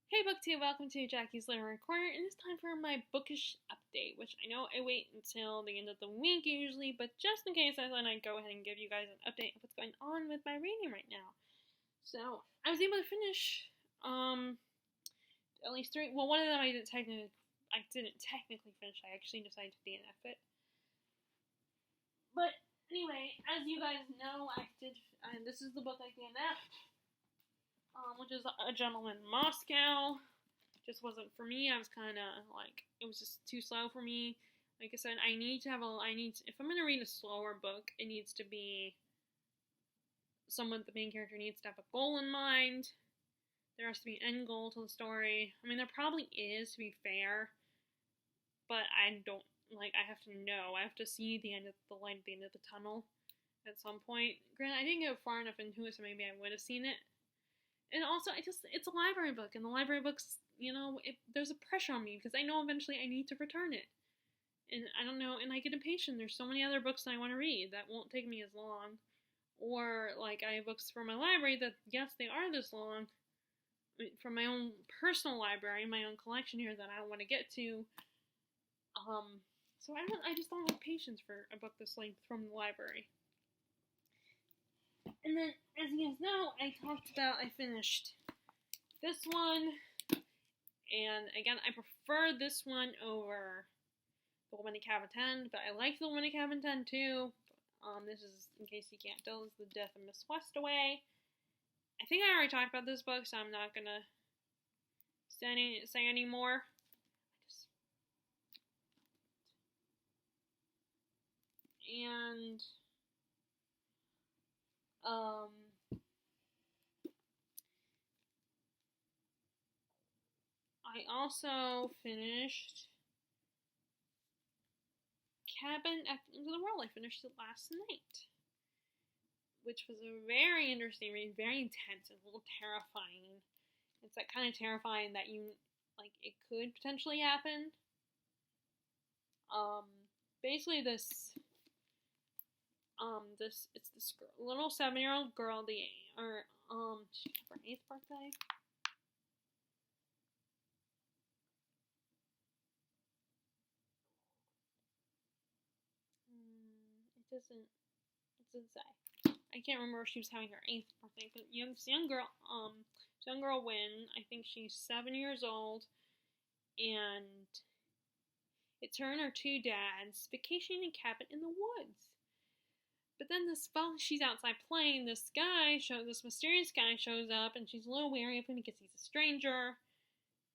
Hey BookTube, welcome to Jackie's Literary Corner, and it's time for my bookish update, which I know I wait until the end of the week usually, but just in case I thought I'd go ahead and give you guys an update of what's going on with my reading right now. So, I was able to finish, at least three, well one of them I didn't technically finish, I actually decided to DNF it. But anyway, as you guys know, this is the book I DNF'd. Which is A Gentleman in Moscow. Just wasn't for me. I was kind of like, it was just too slow for me. Like I said, if I'm going to read a slower book, it needs to be the main character needs to have a goal in mind. There has to be an end goal to the story. I mean, there probably is, to be fair, but I have to know. I have to see the light at the end of the tunnel at some point. Granted, I didn't go far enough into it, so maybe I would have seen it. And also, it's a library book, and the library books, there's a pressure on me, because I know eventually I need to return it. And I don't know, and I get impatient. There's so many other books that I want to read that won't take me as long. Or, I have books from my library that, yes, they are this long, from my own personal library, my own collection here that I don't want to get to. So I just don't have patience for a book this length from the library. And then, as you guys know, I finished this one, and again, I prefer this one over The Woman in Cabin 10, but I like The Woman in Cabin 10 too. This is, in case you can't tell, is The Death of Miss Westaway. I think I already talked about this book, so I'm not gonna say any more. And I also finished Cabin at the End of the World. I finished it last night, which was a very interesting read, very intense, and a little terrifying. It's that kind of terrifying that it could potentially happen. Basically this little 7-year-old girl, her 8th birthday. It doesn't say. I can't remember if she was having her 8th birthday, but this young girl, Wynn, I think she's 7 years old, and it's her and her 2 dads vacationing in a cabin in the woods. But then she's outside playing, this mysterious guy shows up, and she's a little wary of him because he's a stranger.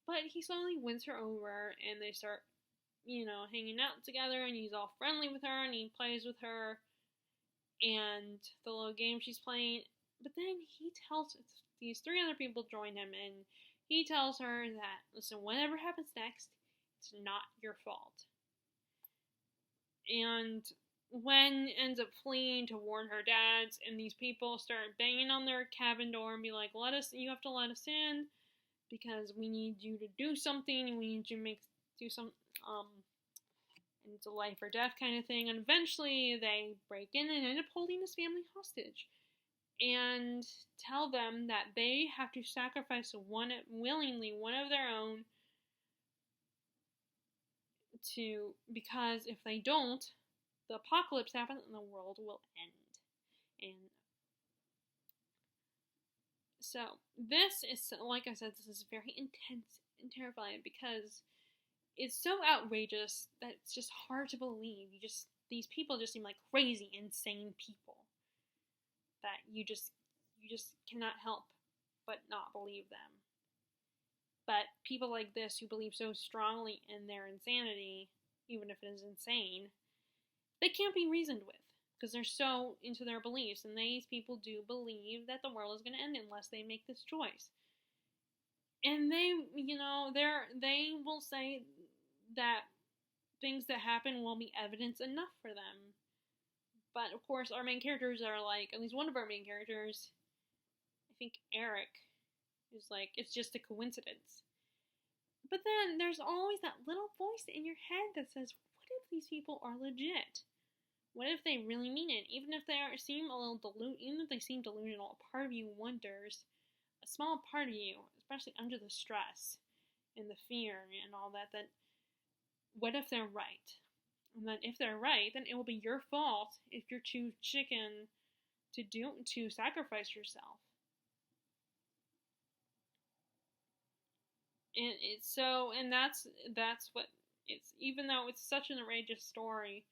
But he slowly wins her over, and they start, hanging out together, and he's all friendly with her, and he plays with her, and the little game she's playing. But then these 3 other people join him, and he tells her that, listen, whatever happens next, it's not your fault. And Wen ends up fleeing to warn her dads, and these people start banging on their cabin door and be like, you have to let us in, because we need you to do something, and we need you to do some, and it's a life or death kind of thing, and eventually they break in and end up holding this family hostage, and tell them that they have to sacrifice willingly one of their own because if they don't, the apocalypse happens and the world will end. And so this is, like I said, this is very intense and terrifying because it's so outrageous that it's just hard to believe. These people just seem like crazy, insane people that you just cannot help but not believe them. But people like this who believe so strongly in their insanity, even if it is insane, they can't be reasoned with because they're so into their beliefs, and these people do believe that the world is going to end unless they make this choice. And they will say that things that happen will be evidence enough for them. But of course, our main characters are at least one of our main characters, I think Eric, is it's just a coincidence. But then there's always that little voice in your head that says, what if these people are legit? What if they really mean it? Even if they seem delusional, a part of you wonders, a small part of you, especially under the stress and the fear and all that, that what if they're right? And then if they're right, then it will be your fault if you're too chicken to sacrifice yourself. And it's so, and that's what it's, even though it's such an outrageous story,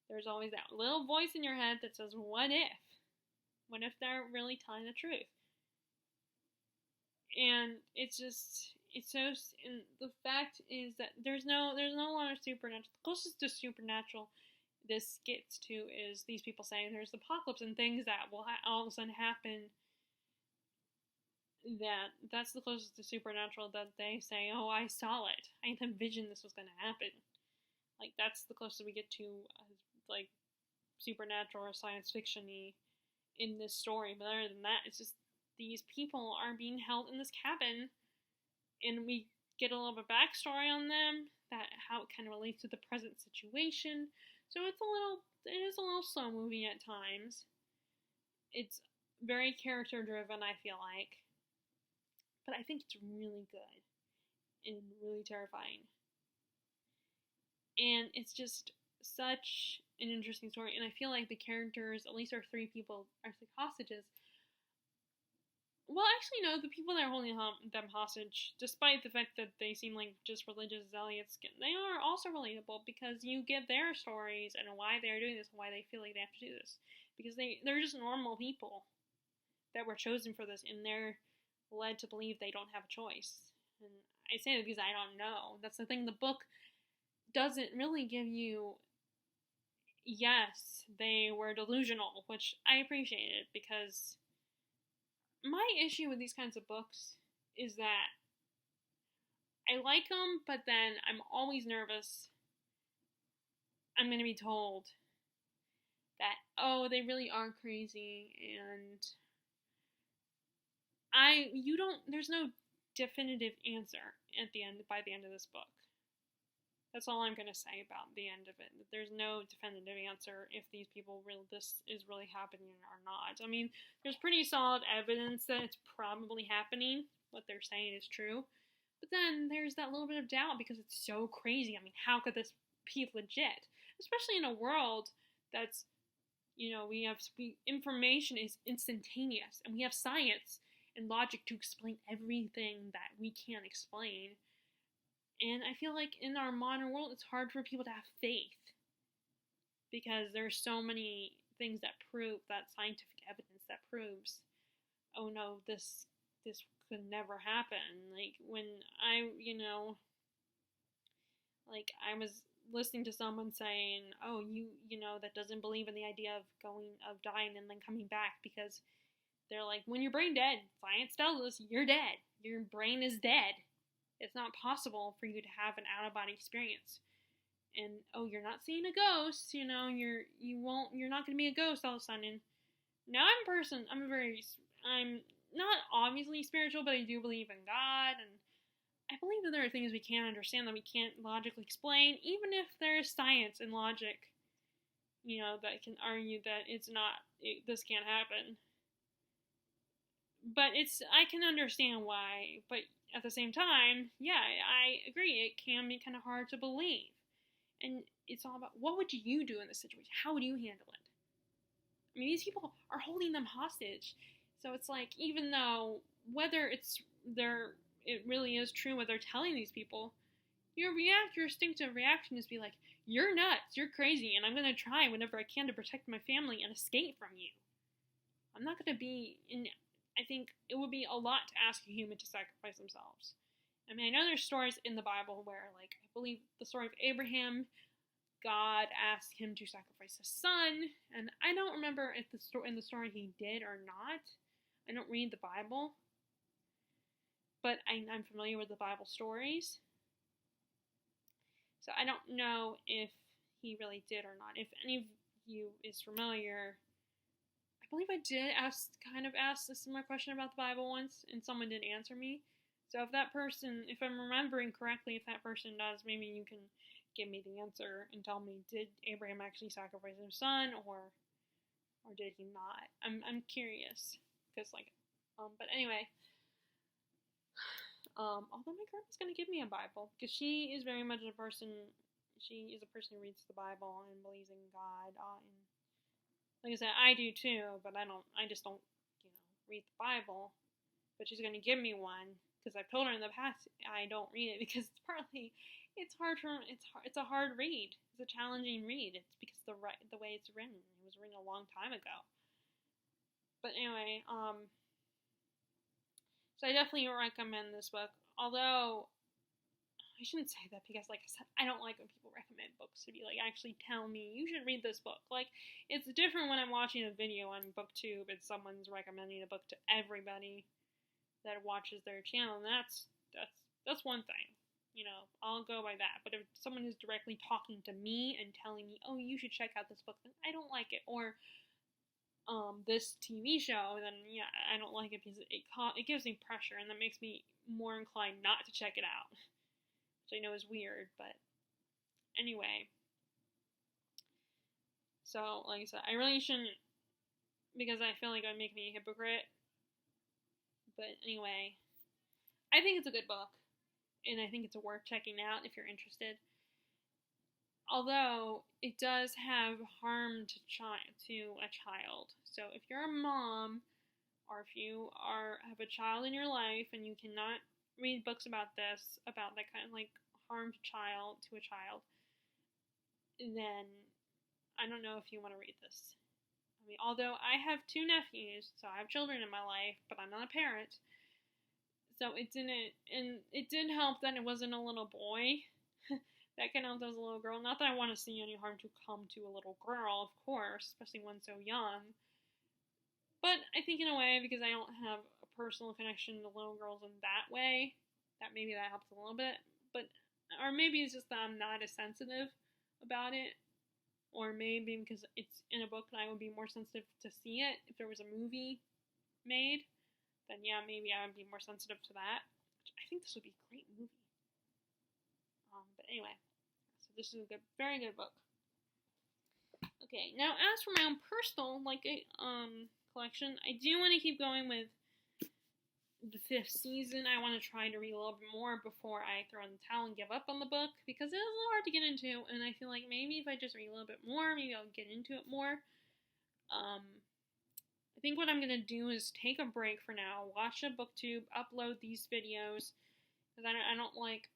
there's always that little voice in your head that says, what if? What if they're really telling the truth? And it's just, it's so, and the fact is that there's no longer supernatural. The closest to supernatural this gets to is these people saying there's the apocalypse and things that will all of a sudden happen. That's the closest to supernatural that they say, oh, I saw it. I envisioned this was going to happen. Like, that's the closest we get to, like, supernatural or science fiction-y in this story. But other than that, it's just these people are being held in this cabin, and we get a little bit of backstory on them, that how it kind of relates to the present situation. So it is a little slow movie at times. It's very character driven, I feel like. But I think it's really good and really terrifying. And it's just such an interesting story. And I feel like the characters, at least our three people, are hostages. Well, actually, no, the people that are holding them hostage, despite the fact that they seem like just religious zealots, they are also relatable because you get their stories and why they're doing this and why they feel like they have to do this. Because they're just normal people that were chosen for this, and they're led to believe they don't have a choice. And I say that because I don't know. That's the thing. The book doesn't really give you, yes, they were delusional, which I appreciated, because my issue with these kinds of books is that I like them, but then I'm always nervous I'm going to be told that, oh, they really are crazy, and there's no definitive answer by the end of this book. That's all I'm going to say about the end of it. There's no definitive answer if these people this is really happening or not. I mean, there's pretty solid evidence that it's probably happening. What they're saying is true. But then there's that little bit of doubt because it's so crazy. I mean, how could this be legit? Especially in a world that's, information is instantaneous, and we have science and logic to explain everything that we can't explain. And I feel like in our modern world, it's hard for people to have faith because there's so many things that prove, that scientific evidence that proves, oh no, this could never happen. Like when I was listening to someone saying, oh, that doesn't believe in the idea of dying and then coming back, because they're like, when your brain dead, science tells us you're dead. Your brain is dead. It's not possible for you to have an out-of-body experience. And, oh, you're not seeing a ghost, you're not going to be a ghost all of a sudden. Now I'm not obviously spiritual, but I do believe in God, and I believe that there are things we can't understand that we can't logically explain, even if there's science and logic, that can argue that this can't happen. But I can understand why, but at the same time, yeah, I agree, it can be kind of hard to believe. And it's all about, what would you do in this situation? How would you handle it? I mean, these people are holding them hostage. So it's like, even though, whether it really is true what they're telling these people, your instinctive reaction is to be like, you're nuts, you're crazy, and I'm going to try whenever I can to protect my family and escape from you. I'm not going to be I think it would be a lot to ask a human to sacrifice themselves. I mean, I know there's stories in the Bible where, like, I believe the story of Abraham, God asked him to sacrifice his son, and I don't remember if in the story he did or not. I don't read the Bible, but I'm familiar with the Bible stories. So I don't know if he really did or not. If any of you is familiar, I believe I did ask a similar question about the Bible once, and someone did answer me. So if I'm remembering correctly, if that person does, maybe you can give me the answer and tell me, did Abraham actually sacrifice his son, or did he not? I'm curious, because but anyway, Although my grandma's gonna give me a Bible because she is very much a person. She is a person who reads the Bible and believes in God. And like I said, I do too, but I don't. I just don't, read the Bible. But she's gonna give me one because I've told her in the past I don't read it because it's hard for it's a hard read. It's a challenging read. It's because the way it's written. It was written a long time ago. But anyway, so I definitely recommend this book. Although I shouldn't say that because, like I said, I don't like when people recommend books to be like, actually tell me you should read this book. Like, it's different when I'm watching a video on BookTube and someone's recommending a book to everybody that watches their channel, and that's one thing. I'll go by that. But if someone is directly talking to me and telling me, oh, you should check out this book, then I don't like it. Or this TV show, then yeah, I don't like it because it gives me pressure, and that makes me more inclined not to check it out. Which I know is weird, but anyway. So, like I said, I really shouldn't, because I feel like it would make me a hypocrite. But anyway, I think it's a good book, and I think it's worth checking out if you're interested. Although it does have harm to a child. So if you're a mom, or if you have a child in your life and you cannot read books about that kind of like harm to a child, then I don't know if you want to read this. I mean, although I have 2 nephews, so I have children in my life, but I'm not a parent. So it did help that it wasn't a little boy. That can help as a little girl. Not that I want to see any harm to come to a little girl, of course, especially one so young. But I think in a way, because I don't have a personal connection to little girls in that way, that maybe that helps a little bit. Or maybe it's just that I'm not as sensitive about it. Or maybe because it's in a book and I would be more sensitive to see it. If there was a movie made, then yeah, maybe I would be more sensitive to that. Which I think this would be a great movie. But anyway, so this is a very good book. Okay, now as for my own personal collection, I do want to keep going with the 5th season. I want to try to read a little bit more before I throw in the towel and give up on the book, because it is a little hard to get into, and I feel like maybe if I just read a little bit more, maybe I'll get into it more. I think what I'm going to do is take a break for now, watch a BookTube, upload these videos, because I don't like,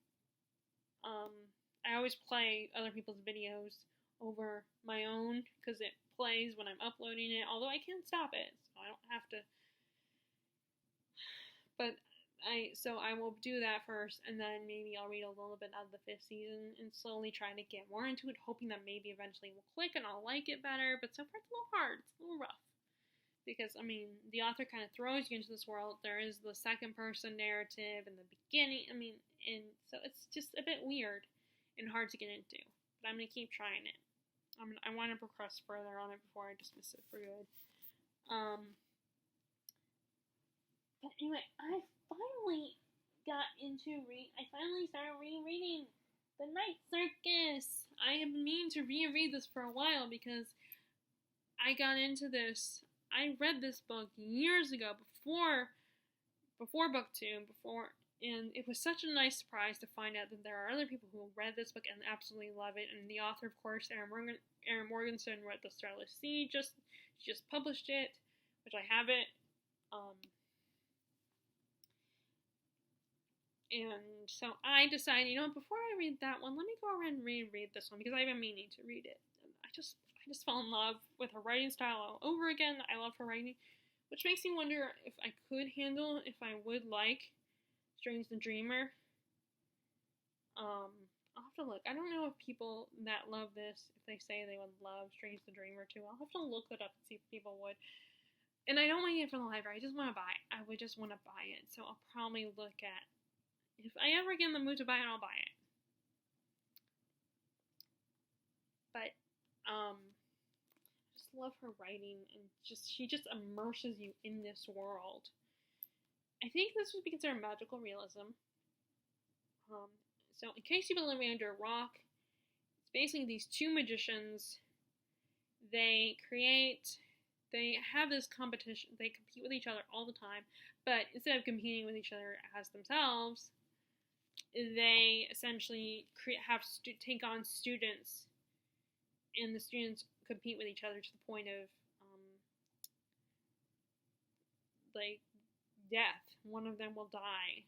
I always play other people's videos over my own, because it plays when I'm uploading it, although I can stop it, so I don't have to. But I will do that first, and then maybe I'll read a little bit out of the 5th season and slowly try to get more into it, hoping that maybe eventually it will click and I'll like it better. But so far it's a little hard, it's a little rough. Because, I mean, the author kind of throws you into this world. There is the second person narrative in the beginning. I mean, and so it's just a bit weird and hard to get into. But I'm going to keep trying it. I want to progress further on it before I dismiss it for good. But anyway, I finally started rereading The Night Circus. I have been meaning to reread this for a while because I got into this. I read this book years ago before BookTube, and it was such a nice surprise to find out that there are other people who read this book and absolutely love it. And the author, of course, Erin Morgenstern, wrote The Starless Sea. She just published it, which I have it. And so I decided, before I read that one, let me go ahead and reread this one, because I've been meaning to read it. And I just fell in love with her writing style all over again. I love her writing, which makes me wonder if I would like Strange the Dreamer. I'll have to look. I don't know if people that love this, if they say they would love Strange the Dreamer too. I'll have to look it up and see if people would. And I don't want to get it from the library. I just want to buy it. I would just want to buy it. So I'll probably look at, if I ever get in the mood to buy it, I'll buy it. But, I just love her writing, and she just immerses you in this world. I think this would be considered magical realism. So in case you've been living under a rock, it's basically these 2 magicians. They have this competition. They compete with each other all the time. But instead of competing with each other as themselves, they essentially take on students, and the students compete with each other to the point of like death. One of them will die.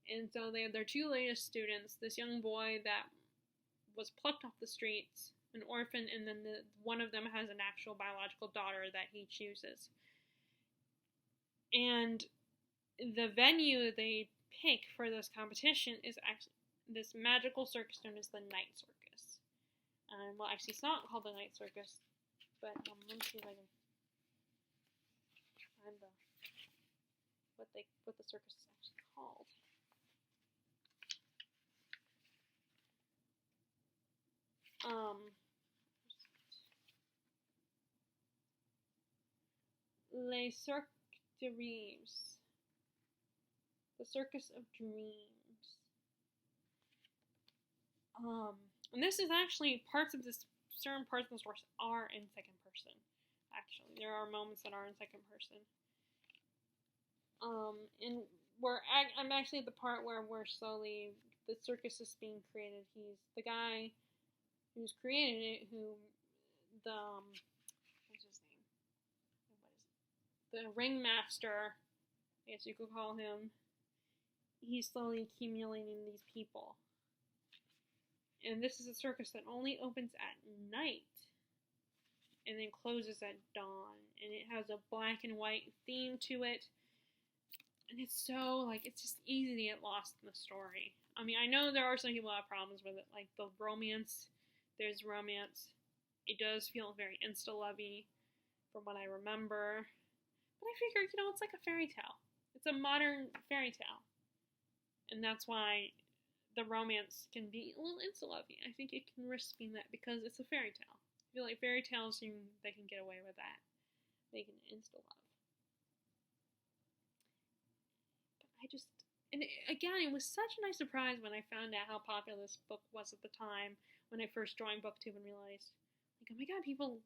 And so they have their two latest students, this young boy that was plucked off the streets, an orphan, and then one of them has an actual biological daughter that he chooses. And the venue they pick for this competition is actually this magical circus known as the Night Circus. Well, actually, it's not called the Night Circus, but let me see if I can find what the circus is actually called. Les Cirques de Rêves. The Circus of Dreams. And this is actually certain parts of the source are in second person. Actually, there are moments that are in second person. And I'm actually at the part where slowly the circus is being created. He's the guy who's created it, what's his name? The ringmaster, I guess you could call him. He's slowly accumulating these people. And this is a circus that only opens at night and then closes at dawn. And it has a black and white theme to it. And it's so, it's just easy to get lost in the story. I mean, I know there are some people who have problems with it, like the romance. There's romance. It does feel very insta-lovey from what I remember. But I figure, it's like a fairy tale. It's a modern fairy tale. And that's why the romance can be a little insta-lovey. I think it can risk being that because it's a fairy tale. I feel like fairy tales, they can get away with that. They can insta-love. And again, it was such a nice surprise when I found out how popular this book was at the time when I first joined BookTube and realized, oh my god, people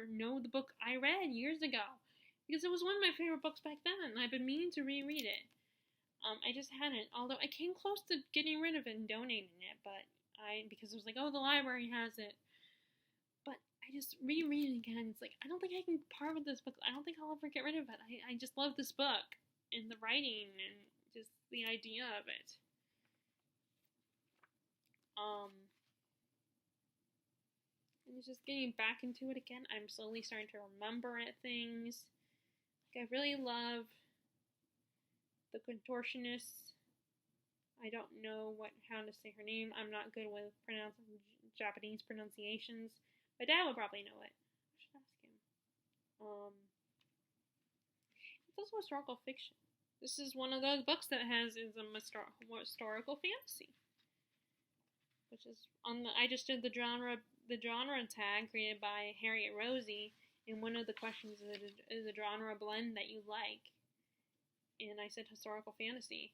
know the book I read years ago. Because it was one of my favorite books back then, and I've been meaning to reread it. I just hadn't, although I came close to getting rid of it and donating it, because it was like, oh, the library has it. But I just reread it again, it's like, I don't think I can part with this book. I don't think I'll ever get rid of it. I just love this book, and the writing, and just the idea of it. And it's just getting back into it again. I'm slowly starting to remember things. I really love the contortionist. I don't know how to say her name. I'm not good with pronouncing Japanese pronunciations. My dad would probably know it. I should ask him. It's also historical fiction. This is one of those books that is a historical fantasy, which is I just did the genre tag created by Harriet Rosie, and one of the questions is a genre blend that you like, and I said historical fantasy,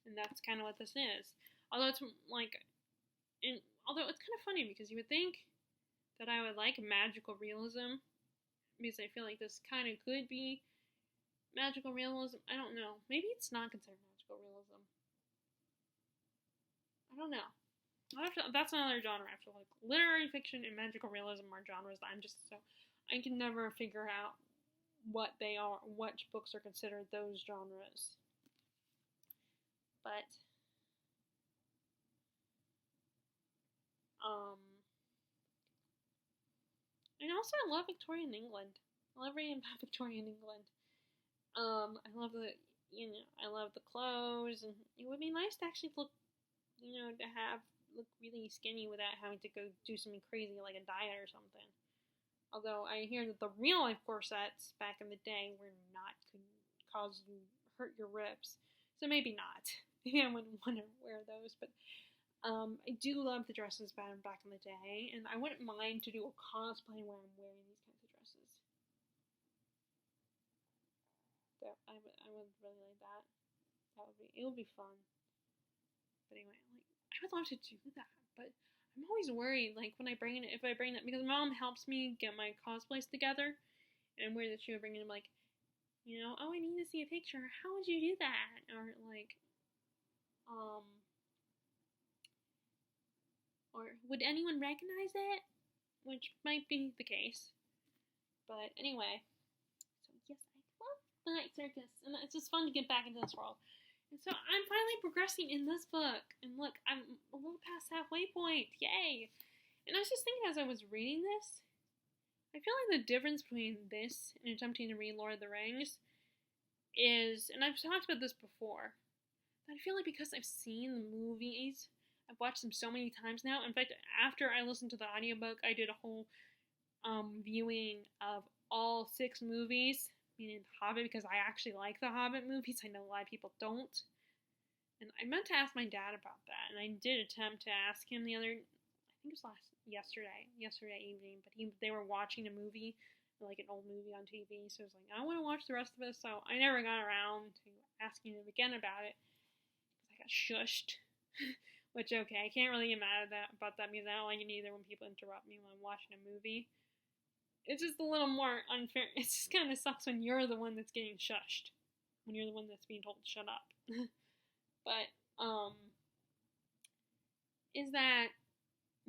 and that's kind of what this is. Although it's although it's kind of funny because you would think that I would like magical realism, because I feel like this kind of could be magical realism. I don't know. Maybe it's not considered magical realism. I don't know. That's another genre. I feel like literary fiction and magical realism are genres that I can never figure out what they are, which books are considered those genres. But and also I love Victorian England. I love reading about Victorian England. I love I love the clothes, and it would be nice to actually look really skinny without having to go do something crazy like a diet or something. Although I hear that the real life corsets back in the day could cause you hurt your ribs, so maybe not. Maybe I wouldn't want to wear those, but I do love the dresses back in the day, and I wouldn't mind to do a cosplay where I'm wearing these kinds of dresses. I would really like that. It would be fun. But anyway, I would love to do that, but I'm always worried, when I bring it, if I bring it, because Mom helps me get my cosplays together, and I'm worried that she would bring it, oh, I need to see a picture. How would you do that? Um, or would anyone recognize it? Which might be the case. But anyway, so yes, I love the Night Circus, and it's just fun to get back into this world. And so I'm finally progressing in this book, and look, I'm a little past halfway point. Yay! And I was just thinking as I was reading this, I feel like the difference between this and attempting to read Lord of the Rings is, and I've talked about this before, but I feel like because I've seen the movies, I've watched them so many times now. In fact, after I listened to the audiobook, I did a whole viewing of all 6 movies, meaning The Hobbit, because I actually like the Hobbit movies. I know a lot of people don't. And I meant to ask my dad about that, and I did attempt to ask him I think it was yesterday evening, but they were watching a movie, like an old movie on TV, so I was like, I want to watch the rest of this, so I never got around to asking him again about it, because I got shushed, which, okay, I can't really get mad about that, because I don't like it either when people interrupt me when I'm watching a movie. It's just a little more unfair. It just kind of sucks when you're the one that's getting shushed, when you're the one that's being told to shut up. But, is that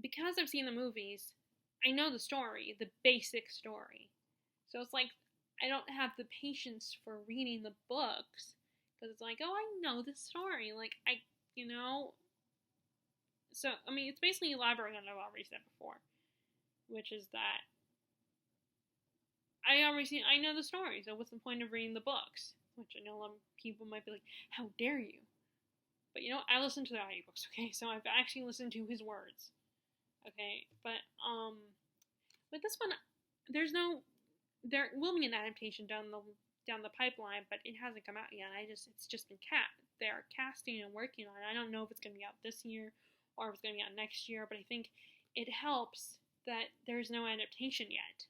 because I've seen the movies, I know the story, the basic story. So it's like, I don't have the patience for reading the books, because it's like, oh, I know the story. Like, so, I mean, it's basically elaborating on what I've already said before, which is that I know the story, so what's the point of reading the books? Which I know a lot of people might be like, how dare you? But I listen to the audiobooks, okay? So I've actually listened to his words. Okay, but with this one, there will be an adaptation down the pipeline, but it hasn't come out yet. It's just been they're casting and working on it. I don't know if it's going to be out this year or if it's going to be out next year, but I think it helps that there's no adaptation yet.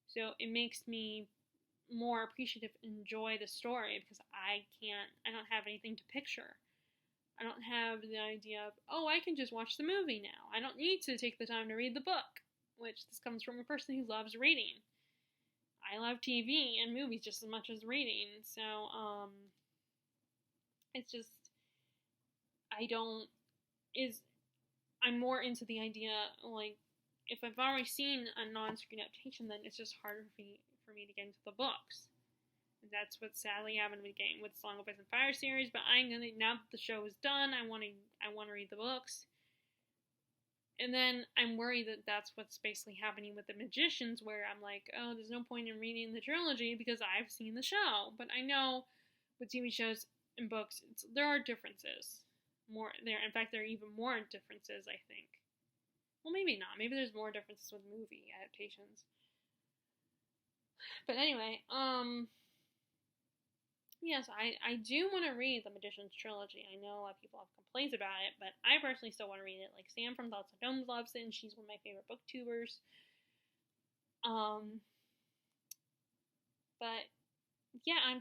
So it makes me more appreciative and enjoy the story, because I don't have anything to picture. I don't have the idea of, oh, I can just watch the movie now. I don't need to take the time to read the book, which this comes from a person who loves reading. I love TV and movies just as much as reading, so, it's just, I'm more into the idea, like, if I've already seen a non-screen adaptation, then it's just harder for me to get into the books. That's what sadly happened with Song of Ice and Fire series. But now that the show is done, I want to read the books. And then I'm worried that that's what's basically happening with The Magicians, where I'm like, oh, there's no point in reading the trilogy because I've seen the show. But I know with TV shows and books, there are differences. In fact, there are even more differences, I think. Well, maybe not. Maybe there's more differences with movie adaptations. But anyway, yes, I do want to read The Magician's Trilogy. I know a lot of people have complaints about it, but I personally still want to read it. Like, Sam from Thoughts on Domes loves it, and she's one of my favorite booktubers. But, yeah, I'm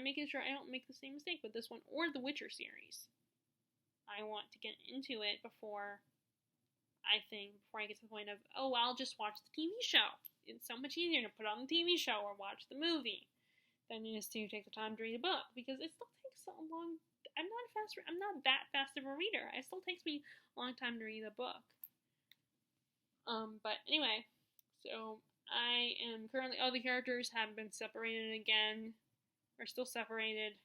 making sure I don't make the same mistake with this one or the Witcher series. I want to get into it before I get to the point of, oh, I'll just watch the TV show. It's so much easier to put on the TV show or watch the movie than it is to take the time to read a book, because it still takes so long. I'm not that fast of a reader. It still takes me a long time to read a book. But anyway, so I am currently, all the characters have been separated again, are still separated,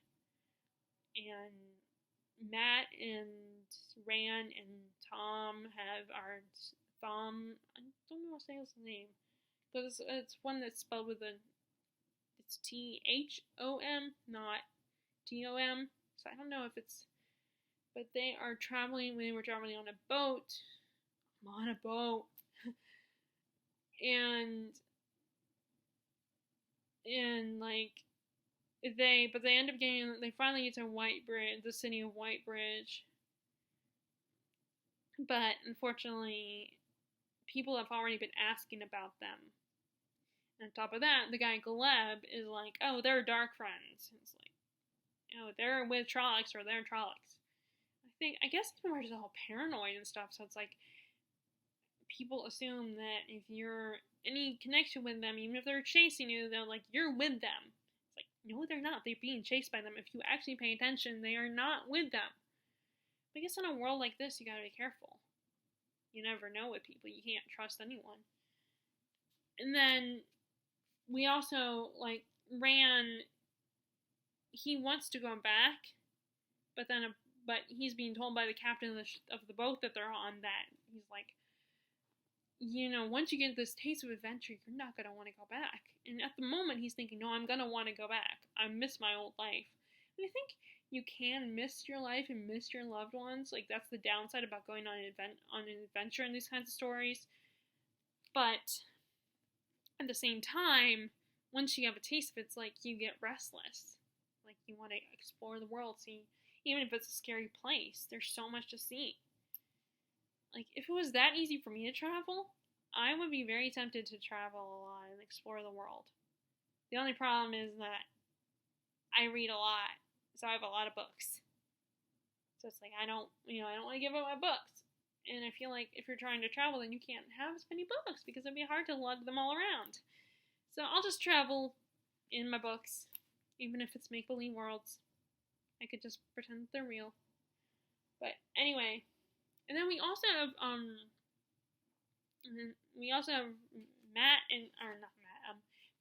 and Matt and Rand and Tom I don't know how to say his name, because it's one that's spelled with it's THOM, not TOM, so I don't know if but they were traveling on a boat. I'm on a boat. and like, they end up they finally get to Whitebridge, the city of Whitebridge, but unfortunately, people have already been asking about them. And on top of that, the guy Gleb is like, oh, they're dark friends. It's like, oh, they're with Trollocs, or they're Trollocs. I guess people are just all paranoid and stuff, so it's like, people assume that if you're any connection with them, even if they're chasing you, they're like, you're with them. It's like, no, they're not. They're being chased by them. If you actually pay attention, they are not with them. But I guess in a world like this, you gotta be careful. You never know with people. You can't trust anyone. And then we also, like, Ran, he wants to go back, but he's being told by the captain of the boat that they're on that he's like, once you get this taste of adventure, you're not going to want to go back. And at the moment, he's thinking, no, I'm going to want to go back. I miss my old life. And I think you can miss your life and miss your loved ones. Like, that's the downside about going on an adventure in these kinds of stories. But at the same time, once you have a taste of it, it's like you get restless. Like, you want to explore the world, see, even if it's a scary place, there's so much to see. Like, if it was that easy for me to travel, I would be very tempted to travel a lot and explore the world. The only problem is that I read a lot, so I have a lot of books. So it's like, I don't want to give up my books. And I feel like if you're trying to travel, then you can't have as many books because it'd be hard to lug them all around. So I'll just travel in my books, even if it's make-believe worlds. I could just pretend that they're real. But anyway, and then we also have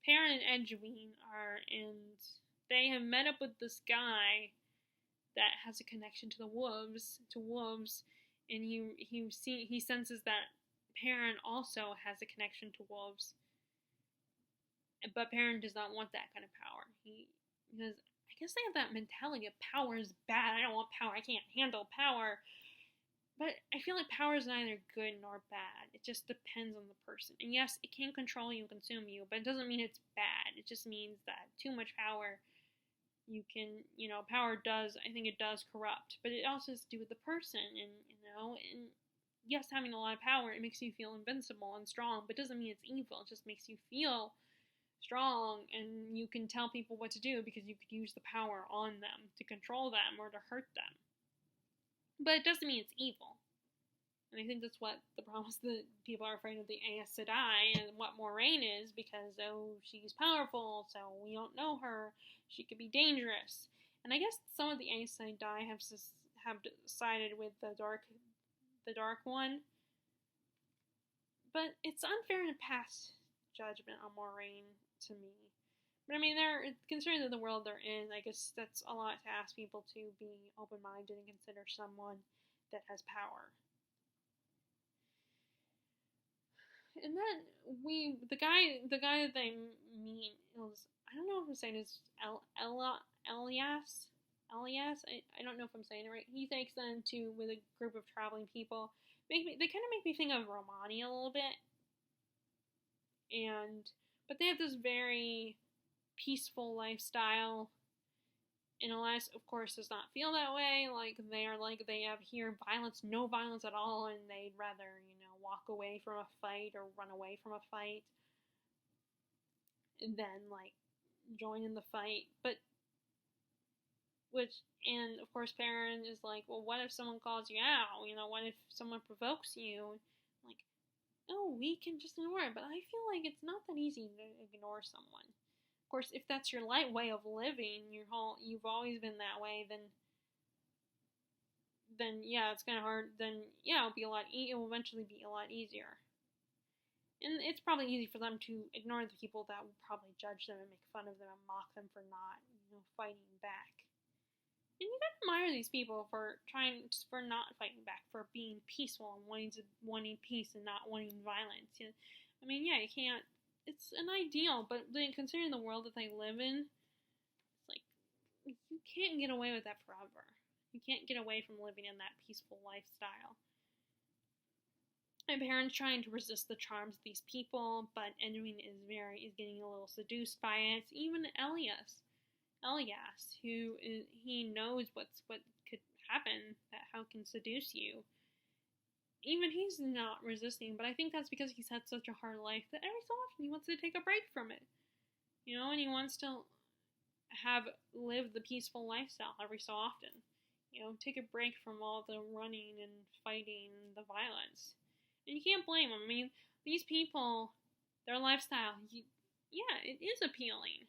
Perrin and Edwin they have met up with this guy that has a connection to wolves, and he senses that Perrin also has a connection to wolves. But Perrin does not want that kind of power. Because I guess they have that mentality of power is bad. I don't want power. I can't handle power. But I feel like power is neither good nor bad. It just depends on the person. And yes, it can control you and consume you, but it doesn't mean it's bad. It just means that too much power, power does corrupt. But it also has to do with the person. And yes, having a lot of power, it makes you feel invincible and strong, but it doesn't mean it's evil. It just makes you feel strong, and you can tell people what to do because you could use the power on them to control them or to hurt them. But it doesn't mean it's evil. And I think that's what the problem is, that people are afraid of the Aes Sedai and what Moiraine is because, she's powerful, so we don't know her. She could be dangerous. And I guess some of the Aes Sedai have sided with the dark one. But it's unfair to pass judgment on Moiraine to me. But I mean, considering the world they're in, I guess that's a lot to ask people to be open-minded and consider someone that has power. And then the guy that they meet is, I don't know if I'm saying it's Elias. I don't know if I'm saying it right. He takes them with a group of traveling people. They kind of make me think of Romani a little bit. But they have this very peaceful lifestyle. And Elias, of course, does not feel that way. They have here no violence at all, and they'd rather, walk away from a fight or run away from a fight than, join in the fight. And of course, Perrin is like, well, what if someone calls you out? What if someone provokes you? We can just ignore it. But I feel like it's not that easy to ignore someone. Of course, if that's your way of living, you've always been that way, then yeah, it's kind of hard. Then yeah, it will eventually be a lot easier. And it's probably easy for them to ignore the people that will probably judge them and make fun of them and mock them for not, fighting back. And you gotta admire these people for not fighting back, for being peaceful and wanting peace and not wanting violence. I mean, yeah, you can't. It's an ideal, but considering the world that they live in, it's like you can't get away with that forever. You can't get away from living in that peaceful lifestyle. My parents trying to resist the charms of these people, but Edwin is getting a little seduced by it. It's even Elias, who he knows what could happen, how it can seduce you. Even he's not resisting, but I think that's because he's had such a hard life that every so often he wants to take a break from it. And he wants to live the peaceful lifestyle every so often. Take a break from all the running and fighting and the violence. And you can't blame them. I mean, these people, their lifestyle, yeah, it is appealing.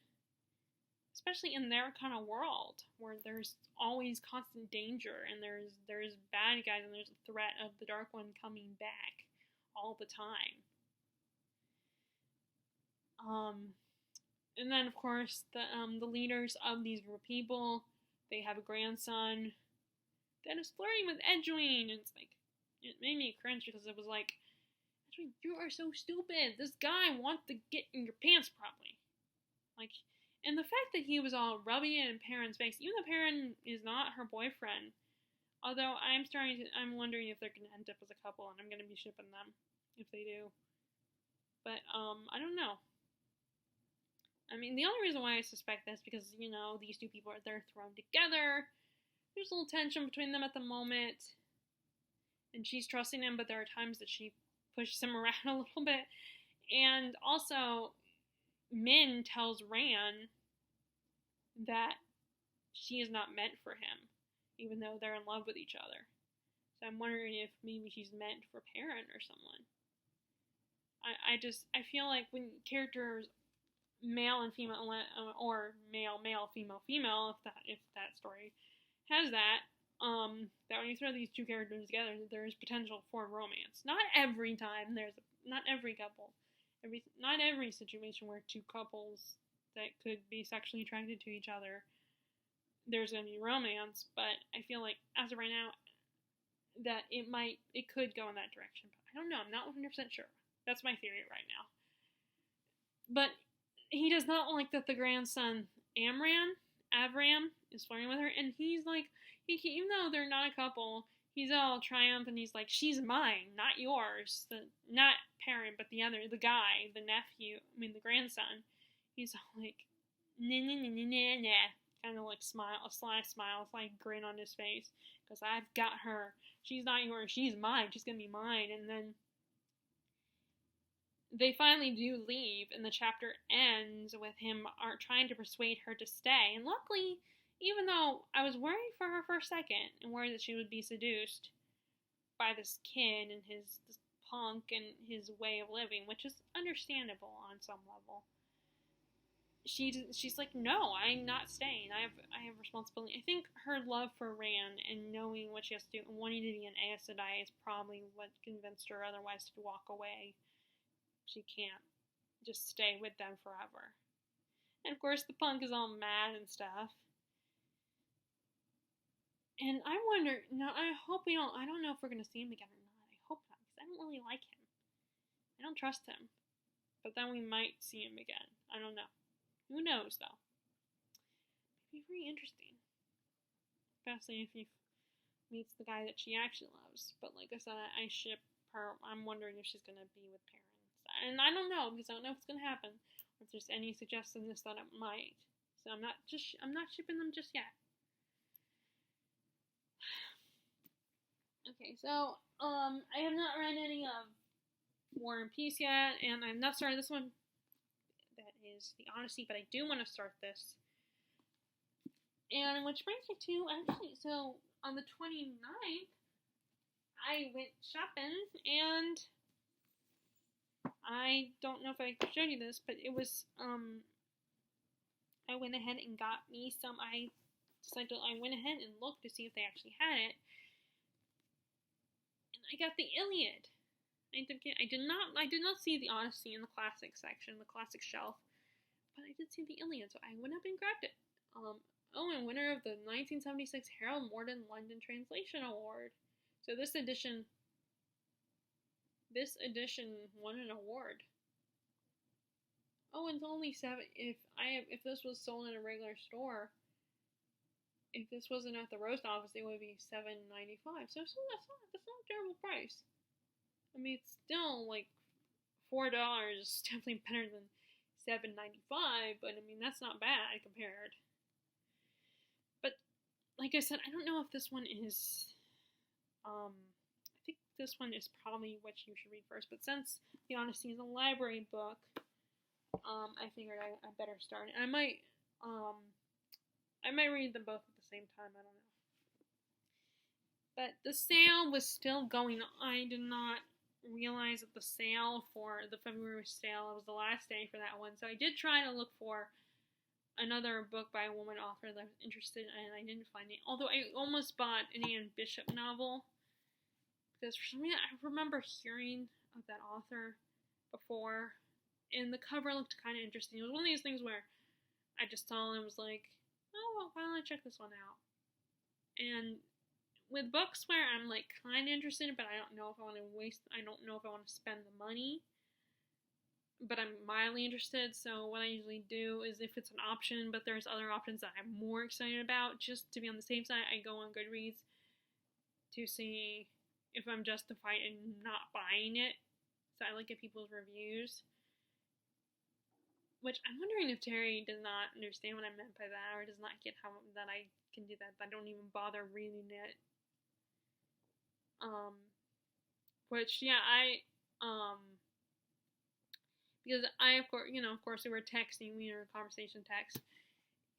Especially in their kind of world where there's always constant danger and there's bad guys and there's a threat of the Dark One coming back all the time. And then of course the leaders of these group of people, they have a grandson that is flirting with Edwin, and it's like, it made me cringe because it was like, Edwin, you are so stupid. This guy wants to get in your pants probably. Like, and the fact that he was all rubbing it in Perrin's face, even though Perrin is not her boyfriend, although I'm wondering if they're gonna end up as a couple, and I'm gonna be shipping them if they do. But I don't know. I mean, the only reason why I suspect this because these two people they're thrown together. There's a little tension between them at the moment, and she's trusting him, but there are times that she pushes him around a little bit, and also Min tells Rand that she is not meant for him, even though they're in love with each other. So I'm wondering if maybe she's meant for Perrin or someone. I feel like when characters, male and female, or male, female, if that story has that, that when you throw these two characters together, there's potential for romance. Not every time. Not every couple. Not every situation where two couples that could be sexually attracted to each other, there's going to be romance, but I feel like, as of right now, that it could go in that direction, but I don't know, I'm not 100% sure. That's my theory right now. But he does not like that the grandson, Avram, is flirting with her, and he's like, even though they're not a couple, he's all triumphant, and he's like, she's mine, not yours, not Perrin, but the guy, the nephew, the grandson. He's all like, nah, kind of like a sly smile, a sly grin on his face, because I've got her. She's not yours, she's mine, she's gonna be mine. And then they finally do leave, and the chapter ends with him trying to persuade her to stay. And luckily, even though I was worried for her for a second, and worried that she would be seduced by this kid and this punk and his way of living, which is understandable on some level, she's like, no, I'm not staying. I have responsibility. I think her love for Rand and knowing what she has to do and wanting to be an Aes Sedai is probably what convinced her otherwise to walk away. She can't just stay with them forever. And of course the punk is all mad and stuff. And I wonder, now I hope I don't know if we're going to see him again or not. I hope not, because I don't really like him. I don't trust him. But then we might see him again. I don't know. Who knows, though? It'd be very interesting. Especially if he meets the guy that she actually loves. But like I said, I ship her. I'm wondering if she's going to be with Perrin. And I don't know, because I don't know if it's going to happen. Or if there's any suggestions that it might. So I'm not shipping them just yet. Okay, so, I have not read any of War and Peace yet, and I've not started this one. That is The Odyssey, but I do want to start this. And which brings me to, actually, so on the 29th, I went shopping, and I don't know if I showed you this, but it was, I went ahead and got me some, I went ahead and looked to see if they actually had it, and I got the Iliad. I did not see the Odyssey in the classic section, the classic shelf, but I did see the Iliad, so I went up and grabbed it. And winner of the 1976 Harold Morden London Translation Award. So this edition won an award. Oh, it's only $7. If this was sold in a regular store, if this wasn't at the roast office, it would be $7.95. So that's not a terrible price. I mean, it's still like $4 is definitely better than $7.95, but I mean that's not bad compared. But like I said, I don't know if this one is. I think this one is probably what you should read first. But since The Odyssey is a library book, I figured I better start. I might read them both at the same time. I don't know. But the sale was still going on. I did not realize that the sale for the February sale, it was the last day for that one. So I did try to look for another book by a woman author that I was interested in, and I didn't find it. Although I almost bought an Anne Bishop novel, because for some reason I remember hearing of that author before, and the cover looked kind of interesting. It was one of these things where I just saw it and was like, oh, well, why don't I check this one out? And with books where I'm like kind of interested, but I don't know if I want to spend the money, but I'm mildly interested. So what I usually do is, if it's an option, but there's other options that I'm more excited about, just to be on the safe side, I go on Goodreads to see if I'm justified in not buying it. So I look at people's reviews, which I'm wondering if Terry does not understand what I meant by that, or does not get how that I can do that. I don't even bother reading it. Which, yeah, because of course, we were texting, we were conversation text,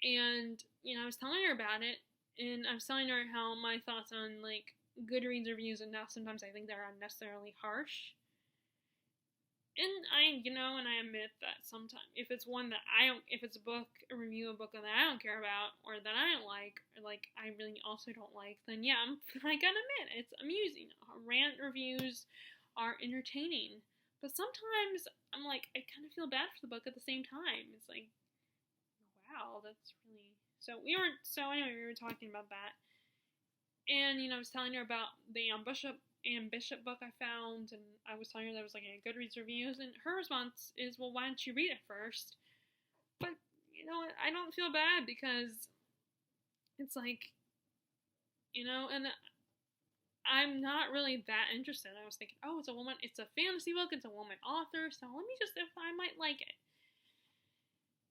and, I was telling her about it, and I was telling her how my thoughts on, like, Goodreads reviews, and now sometimes I think they're unnecessarily harsh. And I admit that sometimes, if it's a review of a book that I don't care about, or that I don't like, or, like, I really also don't like, then yeah, I gotta admit, it's amusing. Rant reviews are entertaining. But sometimes I'm like, I kind of feel bad for the book at the same time. It's like, wow, that's really... Anyway, we were talking about that. And, I was telling her about the Anne Bishop book I found, and I was telling her that I was looking at Goodreads reviews, and her response is, well, why don't you read it first? But, I don't feel bad, because it's like, and I'm not really that interested. I was thinking, oh, it's a fantasy book, it's a woman author, so let me just, if I might like it.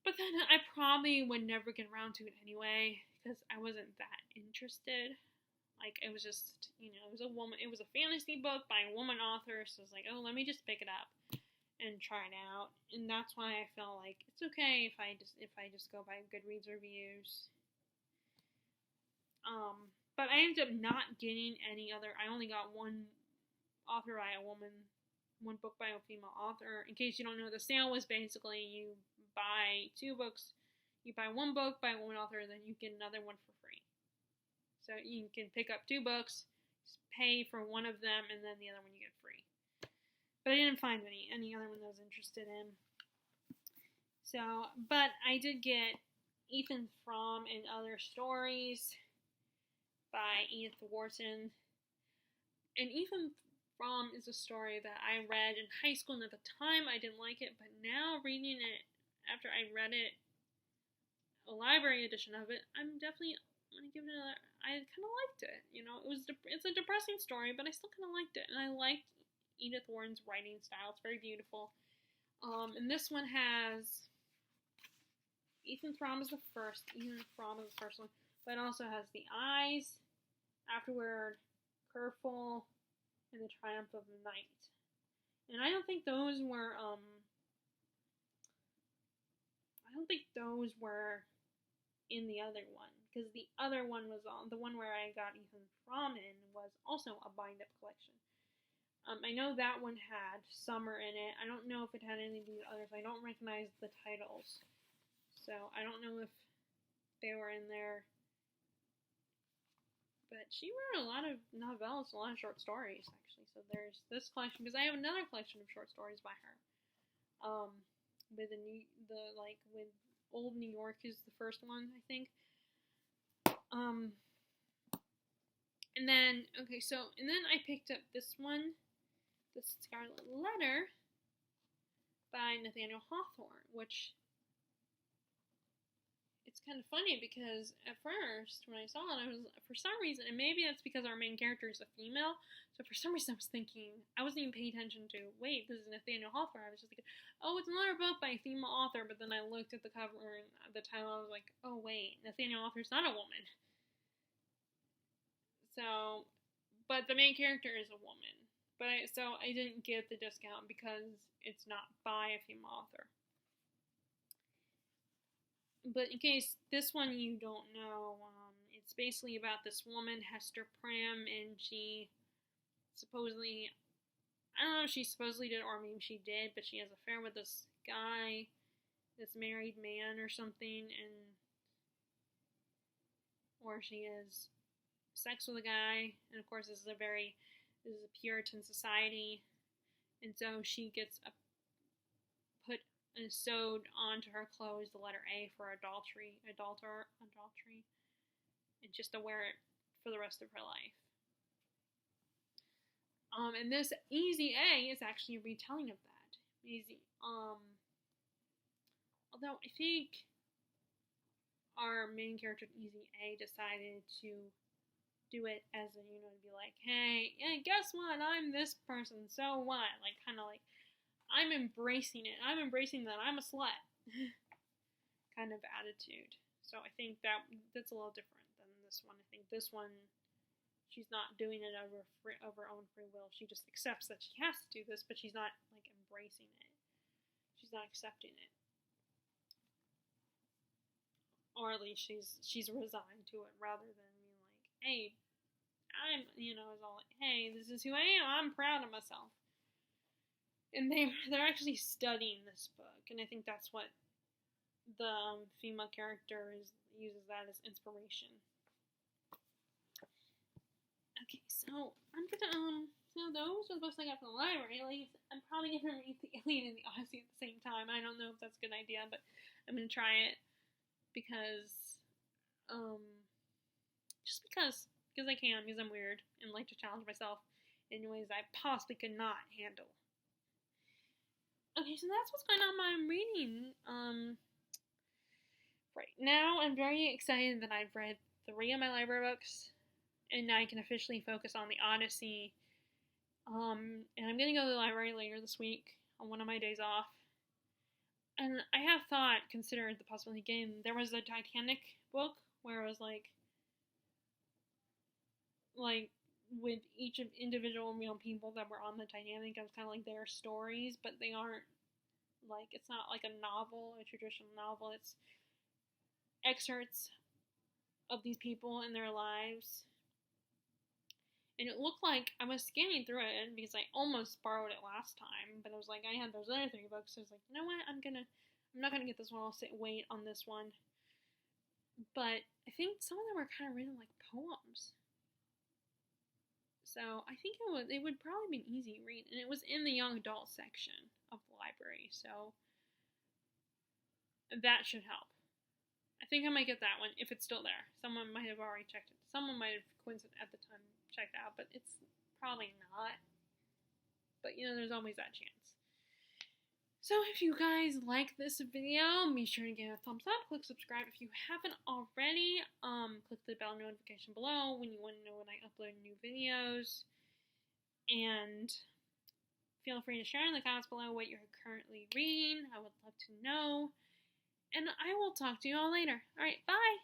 But then I probably would never get around to it anyway, because I wasn't that interested. Like, it was just, it was a fantasy book by a woman author, so I was like, oh, let me just pick it up and try it out. And that's why I felt like it's okay if I just go by Goodreads reviews. But I ended up not getting any other. I only got one author by a woman, one book by a female author. In case you don't know, the sale was basically you buy two books. You buy one book by a woman author, then you get another one for free. So you can pick up two books, pay for one of them, and then the other one you get free. But I didn't find any other one that I was interested in. So, but I did get Ethan Frome and Other Stories by Edith Wharton. And Ethan Frome is a story that I read in high school, and at the time I didn't like it, but now reading it, after I read it, a library edition of it, I'm definitely going to give it another. I kind of liked it. It's a depressing story, but I still kind of liked it, and I liked Edith Wharton's writing style. It's very beautiful. And this one has Ethan Frome is the first one, but it also has The Eyes, Afterward, Curfew, and The Triumph of the Night. And I don't think those were in the other one, because the other one was the one where I got Ethan Frome in was also a bind-up collection. I know that one had Summer in it. I don't know if it had any of the others. I don't recognize the titles, so I don't know if they were in there. But she wrote a lot of novellas, a lot of short stories, actually. So there's this collection, because I have another collection of short stories by her. With Old New York is the first one, I think. And then I picked up this one, The Scarlet Letter by Nathaniel Hawthorne, which it's kind of funny, because at first when I saw it, I was, for some reason, and maybe that's because our main character is a female, so for some reason I was thinking, I wasn't even paying attention to, wait, this is Nathaniel Hawthorne. I was just thinking, oh, it's another book by a female author, but then I looked at the cover and the title, I was like, oh wait, Nathaniel Hawthorne's not a woman. So, but the main character is a woman. So I didn't get the discount because it's not by a female author. But in case this one you don't know, it's basically about this woman, Hester Prynne, and she supposedly, I don't know if she supposedly did or maybe she did, but she has an affair with this guy, this married man or something, and or she has sex with a guy, and of course this is a Puritan society, and so she gets put and sewed onto her clothes the letter A for adultery, and just to wear it for the rest of her life. And this Easy A is actually a retelling of that. Although I think our main character Easy A decided to do it as to be like, hey, yeah, guess what? I'm this person, so what? Like, kind of like, I'm embracing it. I'm embracing that I'm a slut kind of attitude. So I think that's a little different than this one. I think this one, she's not doing it of her own free will. She just accepts that she has to do this, but she's not like embracing it. She's not accepting it, or at least she's resigned to it rather than being like, hey, I'm it's all like, hey, this is who I am. I'm proud of myself. And they're actually studying this book, and I think that's what the female character uses that as inspiration. Okay, so I'm gonna so those are the books I got from the library. Like, I'm probably gonna read The Alien and the Odyssey at the same time. I don't know if that's a good idea, but I'm gonna try it because I can, because I'm weird and like to challenge myself in ways I possibly could not handle. Okay, so that's what's going on in my reading. Right now, I'm very excited that I've read 3 of my library books, and now I can officially focus on the Odyssey. And I'm gonna go to the library later this week on one of my days off. And I have considered the possibility again. There was a Titanic book where it was like with each of individual people that were on the Titanic, it was kind of like their stories, but they aren't like, it's not like a novel, a traditional novel. It's excerpts of these people in their lives. And it looked like I was scanning through it because I almost borrowed it last time, but I was like, I had those other 3 books, so I was like, you know what, I'm not gonna get this one. I'll wait on this one. But I think some of them are kind of written like poems, so I think it would probably be an easy read, and it was in the young adult section of the library, so that should help. I think I might get that one if it's still there. Someone might have already checked it. Someone might have coincidentally at the time checked out, but it's probably not. But there's always that chance. So if you guys like this video, be sure to give it a thumbs up. Click subscribe if you haven't already. Click the bell notification below when you want to know when I upload new videos. And feel free to share in the comments below what you're currently reading. I would love to know. And I will talk to you all later. Alright, bye!